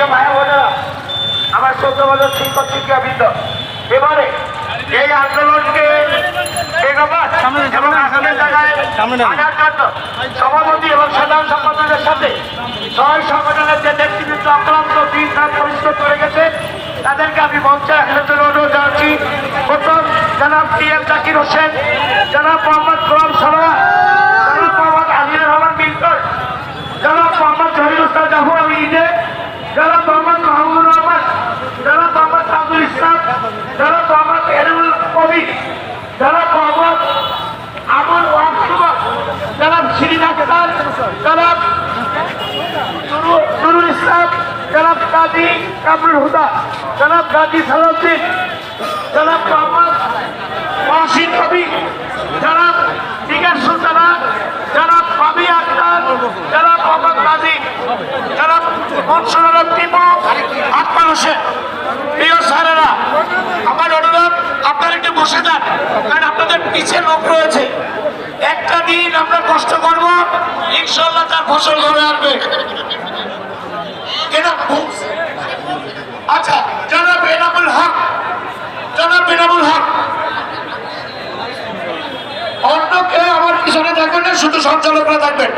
প্রিয় ভাই বোনেরা, আমার 14 বছর শিক্ষক শিক্ষাবৃন্দ, এবারে এই আন্দোলনকে এবং আগামী জায়গায় আনার জন্য সভাপতি এবং সাধারণ সম্পাদকের সাথে ছয় সংগঠনের যে নেতৃবৃন্দ অক্লান্ত দিন রাত পরিশ্রম করে গেছে, তাদেরকে আমি মঞ্চে আসার জন্য অনুরোধ জানাচ্ছি। প্রথম জনাব টি.এম. জাকির হোসেন, জনাব মোহাম্মদ গোলাম সারা, জনাব মোহাম্মদ আজিজুর রহমান মিল্টন, জনাব মোহাম্মদ জহির উস্তাদ জাফর আলী ইদে, জনাব মোহাম্মদ মাহমুদুর রহমান, জনাব মোহাম্মদ আব্দুল ইসলাম, জনাব মোহাম্মদ এরুল কবি, জনাব মোহাম্মদ আমল ওয়াক সুমন, জনাব শিরিন আক্তার, জনাব নুরুল ইসলাম, জনাব কাজী কামরুল হুদা, জনাব গাজী সালাউদ্দিন, জনাব মোহাম্মদ মহসিন কবি, জনাব দিগার সুলতানা, জনাব বাবি আক্তার, জনাব মোহাম্মদ গাজী, জনাব মনসুর আলম টিপু, আকবর হোসেন। প্রিয় স্যারেরা, আমার অনুরোধ আপনারা একটু বসে যান, কারণ আপনাদের পিছিয়ে লোক রয়েছে। একটা দিন আমরা কষ্ট করব, ইনশাল্লাহ তার ফসল ঘরে আসবে। আচ্ছা, জনাব এনামুল হক, জনাব এনামুল হক, অন্য কেউ আমার পিছনে থাকবেন না, শুধু সঞ্চালকরা থাকবেন।